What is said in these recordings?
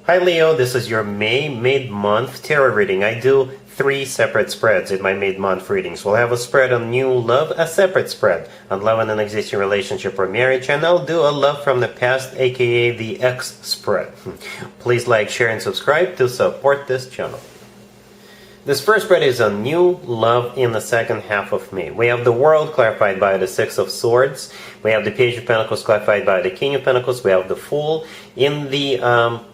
Hi Leo, this is your May mid-month tarot reading. I do 3 separate spreads in my mid-month readings. We'll have a spread on new love, a separate spread on love in an existing relationship or marriage, and I'll do a love from the past, aka the X spread. Please like, share, and subscribe to support this channel. This first spread is on new love in the second half of May. We have the World clarified by the Six of Swords. We have the Page of Pentacles clarified by the King of Pentacles. We have the Fool. In the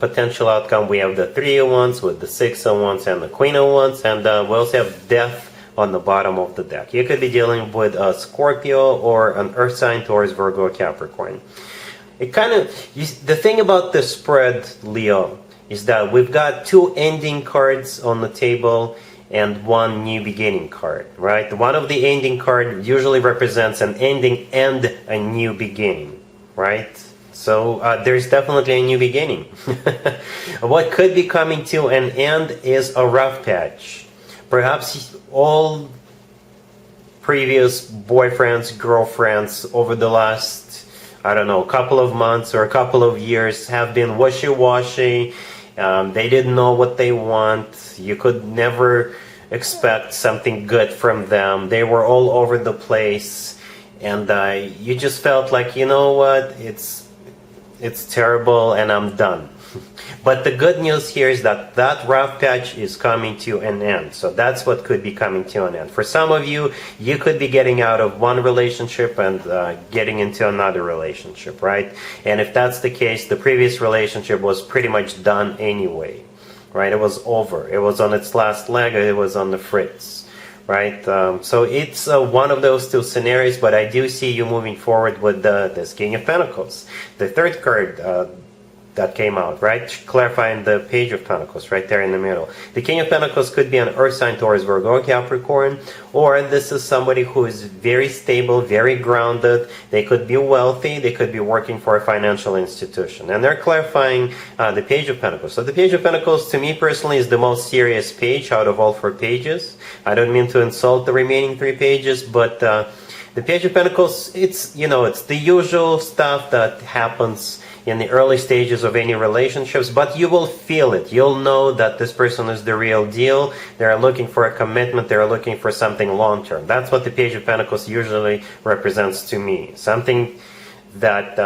potential outcome, we have the Three of Wands with the Six of Wands and the Queen of Wands. And we also have Death on the bottom of the deck. You could be dealing with a Scorpio or an Earth sign, Taurus, Virgo, or Capricorn. The thing about this spread, Leo, is that we've got 2 ending cards on the table and 1 new beginning card, right? One of the ending card usually represents an ending and a new beginning, right? So there's definitely a new beginning. What could be coming to an end is a rough patch. Perhaps all previous boyfriends, girlfriends over the last, I don't know, couple of months or a couple of years have been wishy-washy. They didn't know what they want. You could never expect something good from them. They were all over the place, and you just felt like, you know what, it's terrible and I'm done. But the good news here is that that rough patch is coming to an end. So that's what could be coming to an end. For some of you, you could be getting out of one relationship and getting into another relationship, right? And if that's the case, the previous relationship was pretty much done anyway, right? It was over. It was on its last leg. It was on the fritz, right? So it's one of those 2 scenarios, but I do see you moving forward with this King of Pentacles. The third card that came out, right? Clarifying the Page of Pentacles right there in the middle. The King of Pentacles could be an Earth sign, Taurus, Virgo, or Capricorn, or this is somebody who is very stable, very grounded. They could be wealthy. They could be working for a financial institution. And they're clarifying the Page of Pentacles. So the Page of Pentacles, to me personally, is the most serious page out of all 4 pages. I don't mean to insult the remaining 3 pages, but the Page of Pentacles, it's, you know, it's the usual stuff that happens in the early stages of any relationships, but you will feel it. You'll know that this person is the real deal. They're looking for a commitment. They're looking for something long-term. That's what the Page of Pentacles usually represents to me. Something that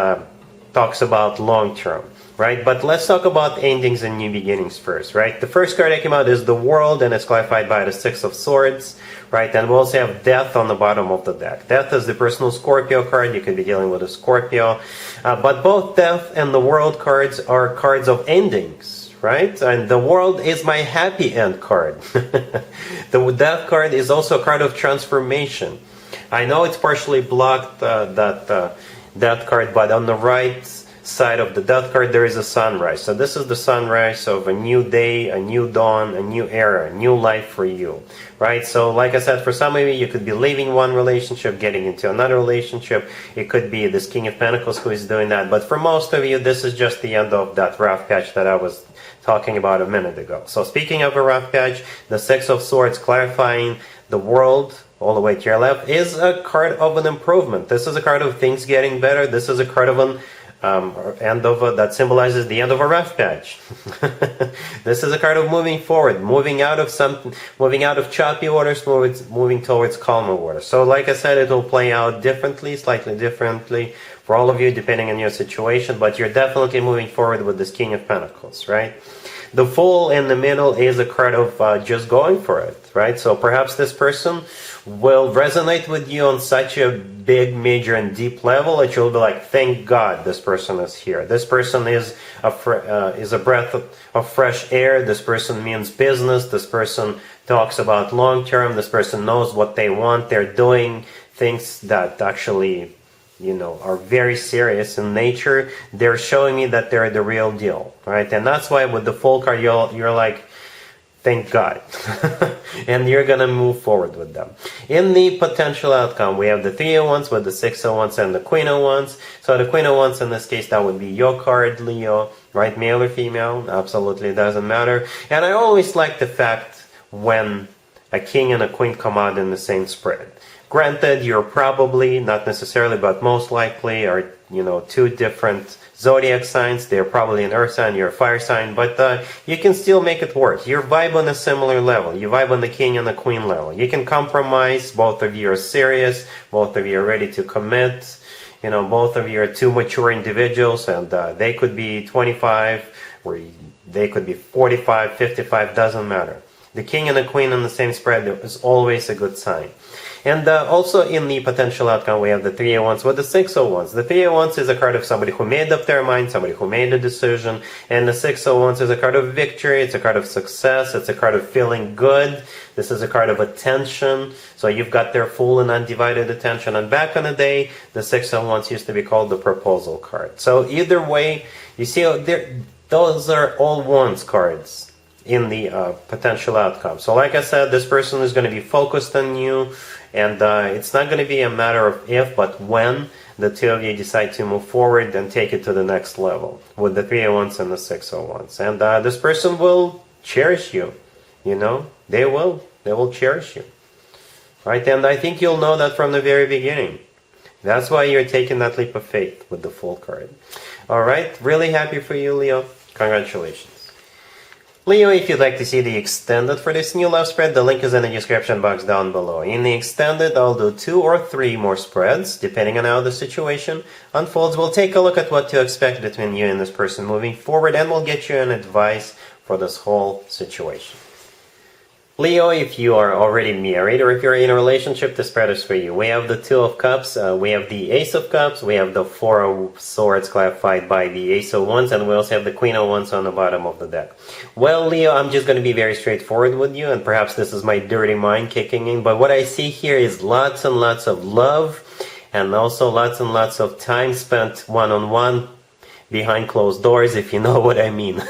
talks about long-term, right? But let's talk about endings and new beginnings first, right? The first card that came out is the World, and it's clarified by the Six of Swords, right? And we also have Death on the bottom of the deck. Death is the personal Scorpio card. You could be dealing with a Scorpio. But both Death and the World cards are cards of endings, right? And the World is my happy end card. The Death card is also a card of transformation. I know it's partially blocked, that Death card, but on the right side of the Death card there is a sunrise. So this is the sunrise of a new day, a new dawn, a new era, a new life for you, right? So like I said, for some of you, you could be leaving one relationship, getting into another relationship. It could be this King of Pentacles who is doing that. But for most of you, this is just the end of that rough patch that I was talking about a minute ago. So speaking of a rough patch, the Six of Swords clarifying the World all the way to your left is a card of an improvement. This is a card of things getting better. This is a card of an that symbolizes the end of a rough patch. This is a card of moving forward, moving out of choppy waters, moving towards calmer waters. So like I said, it will play out differently, slightly differently for all of you depending on your situation, but you're definitely moving forward with this King of Pentacles, right? The Fool in the middle is a card of just going for it, right? So perhaps this person will resonate with you on such a big, major, and deep level that you'll be like, thank God this person is here. This person is a breath of fresh air. This person means business. This person talks about long term. This person knows what they want. They're doing things that actually, you know, are very serious in nature. They're showing me that they're the real deal, right? And that's why with the Fool card, you're like, thank God. And you're gonna move forward with them. In the potential outcome, we have the Three of Wands with the Six of Wands and the Queen of Wands. So the Queen of Wands, in this case, that would be your card, Leo, right? Male or female, absolutely doesn't matter. And I always like the fact when a king and a queen come out in the same spread. Granted, you're probably, not necessarily, but most likely are two different zodiac signs. They're probably an earth sign, you're a fire sign, but you can still make it work. You vibe on a similar level. You vibe on the king and the queen level. You can compromise. Both of you are serious. Both of you are ready to commit. Both of you are two mature individuals, and they could be 25, or they could be 45, 55, doesn't matter. The king and the queen on the same spread is always a good sign. And also in the potential outcome, we have the 3 of Wands with the 6 of Wands. The 3 of Wands is a card of somebody who made up their mind, somebody who made a decision. And the 6 of Wands is a card of victory. It's a card of success. It's a card of feeling good. This is a card of attention. So you've got their full and undivided attention. And back in the day, the 6 of Wands used to be called the proposal card. So either way, you see, those are all Wands cards in the potential outcome. So like I said, this person is going to be focused on you, and it's not going to be a matter of if, but when the two of you decide to move forward and take it to the next level with the 3 of Wands and the 6 of Wands. And this person will cherish you. They will cherish you, right? And I think you'll know that from the very beginning. That's why you're taking that leap of faith with the Fool card. All right, really happy for you, Leo. Congratulations. Leo, if you'd like to see the extended for this new love spread, the link is in the description box down below. In the extended, I'll do 2 or 3 more spreads, depending on how the situation unfolds. We'll take a look at what to expect between you and this person moving forward, and we'll get you an advice for this whole situation. Leo, if you are already married or if you're in a relationship, the spread is for you. We have the 2 of Cups, we have the Ace of Cups, we have the 4 of Swords clarified by the Ace of Wands, and we also have the Queen of Wands on the bottom of the deck. Well, Leo, I'm just going to be very straightforward with you, and perhaps this is my dirty mind kicking in, but what I see here is lots and lots of love, and also lots and lots of time spent one-on-one behind closed doors, if you know what I mean.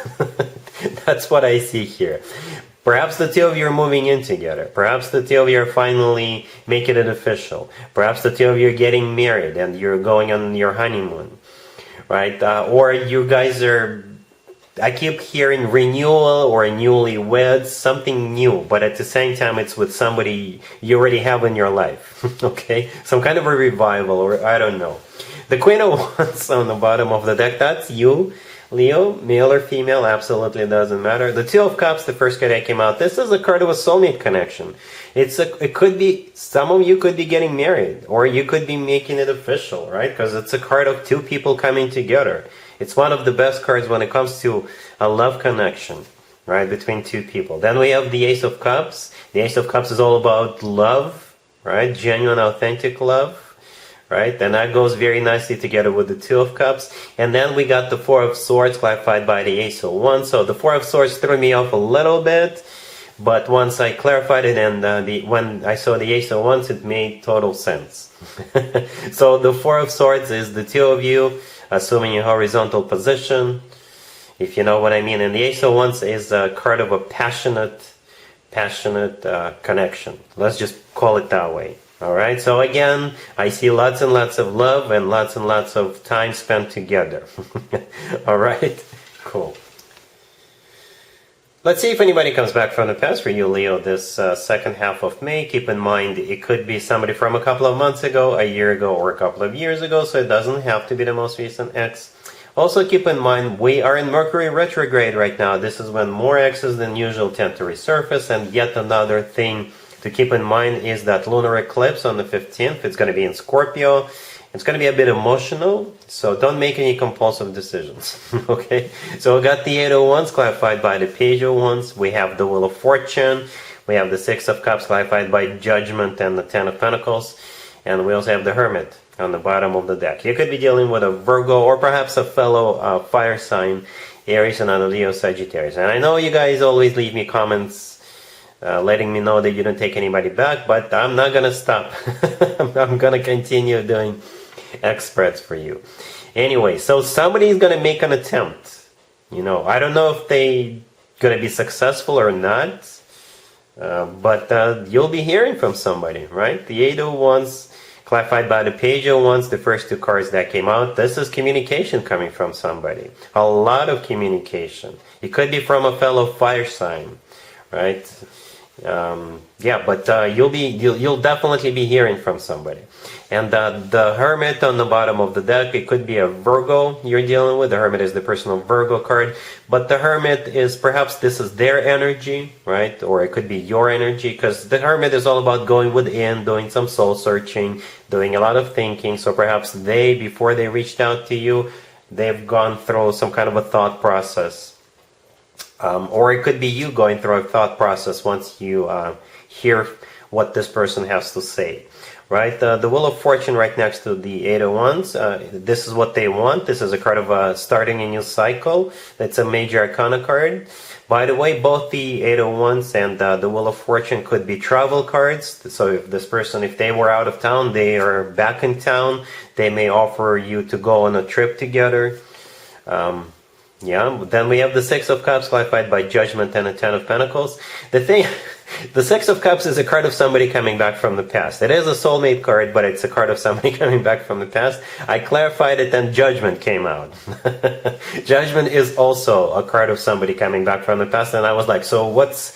That's what I see here. Perhaps the two of you are moving in together. Perhaps the two of you are finally making it official. Perhaps the two of you are getting married and you're going on your honeymoon, right? Or you guys are, I keep hearing renewal or newlyweds, something new, but at the same time it's with somebody you already have in your life, okay? Some kind of a revival, or I don't know. The Queen of Wands on the bottom of the deck, that's you. Leo, male or female, absolutely doesn't matter. The 2 of Cups, the first card that came out, this is a card of a soulmate connection. It could be, some of you could be getting married, or you could be making it official, right? Because it's a card of 2 people coming together. It's one of the best cards when it comes to a love connection, right, between 2 people. Then we have the Ace of Cups. The Ace of Cups is all about love, right? Genuine, authentic love. Right, and that goes very nicely together with the 2 of Cups. And then we got the 4 of Swords clarified by the Ace of Wands. So the 4 of Swords threw me off a little bit, but once I clarified it and when I saw the Ace of Wands, it made total sense. So the 4 of Swords is the 2 of you assuming a horizontal position, if you know what I mean. And the Ace of Wands is a card of a passionate connection. Let's just call it that way. Alright, so again, I see lots and lots of love and lots of time spent together. Alright, cool. Let's see if anybody comes back from the past for you, Leo, this second half of May. Keep in mind, it could be somebody from a couple of months ago, a year ago, or a couple of years ago, so it doesn't have to be the most recent ex. Also keep in mind, we are in Mercury retrograde right now. This is when more exes than usual tend to resurface, and yet another thing to keep in mind is that lunar eclipse on the 15th. It's going to be in Scorpio. It's going to be a bit emotional, so don't make any compulsive decisions, okay? So we got the 8 of Wands clarified by the Page of Wands. We have the Wheel of Fortune. We have the 6 of Cups clarified by Judgment and the 10 of Pentacles. And we also have the Hermit on the bottom of the deck. You could be dealing with a Virgo or perhaps a fellow fire sign, Aries, and a Leo, Sagittarius. And I know you guys always leave me comments letting me know that you don't take anybody back, but I'm not going to stop. I'm going to continue doing experts for you. Anyway, so somebody is going to make an attempt. I don't know if they're going to be successful or not, but you'll be hearing from somebody, right? The 8 of Wands clarified by the Page of Wands, the first 2 cards that came out. This is communication coming from somebody. A lot of communication. It could be from a fellow fire sign, right? Yeah, but you'll definitely be hearing from somebody. And the Hermit on the bottom of the deck, it could be a Virgo you're dealing with. The Hermit is the personal Virgo card, but the Hermit is perhaps this is their energy, right? Or it could be your energy, because the Hermit is all about going within, doing some soul searching, doing a lot of thinking. So perhaps they, before they reached out to you, they've gone through some kind of a thought process. Or it could be you going through a thought process once you hear what this person has to say, right? The Wheel of Fortune right next to the Eight of Wands. This is what they want. This is a card of starting a new cycle. It's a major arcana card. By the way, both the Eight of Wands and the Wheel of Fortune could be travel cards. So if this person, if they were out of town, they are back in town, they may offer you to go on a trip together. Yeah, then we have the Six of Cups clarified by Judgment and the Ten of Pentacles. The Six of Cups is a card of somebody coming back from the past. It is a soulmate card, but it's a card of somebody coming back from the past. I clarified it and Judgment came out. Judgment is also a card of somebody coming back from the past, and I was like, so what's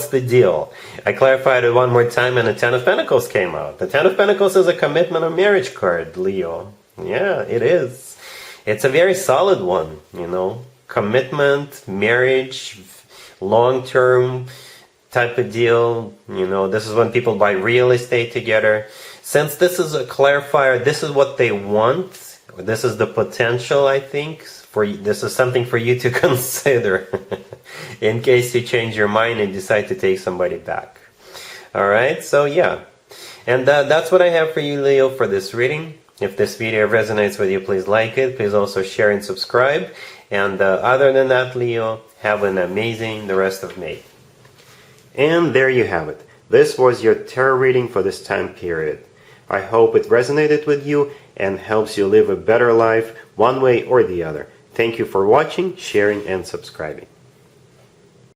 the deal? I clarified it one more time and the Ten of Pentacles came out. The Ten of Pentacles is a commitment or marriage card, Leo. Yeah, it is. It's a very solid one, you know. Commitment, marriage, long-term type of deal. You know, this is when people buy real estate together. Since this is a clarifier, this is what they want. This is the potential, I think. This is something for you to consider in case you change your mind and decide to take somebody back. All right, so yeah. And that's what I have for you, Leo, for this reading. If this video resonates with you, please like it. Please also share and subscribe. And other than that, Leo, have an amazing the rest of May. And there you have it. This was your tarot reading for this time period. I hope it resonated with you and helps you live a better life one way or the other. Thank you for watching, sharing, and subscribing.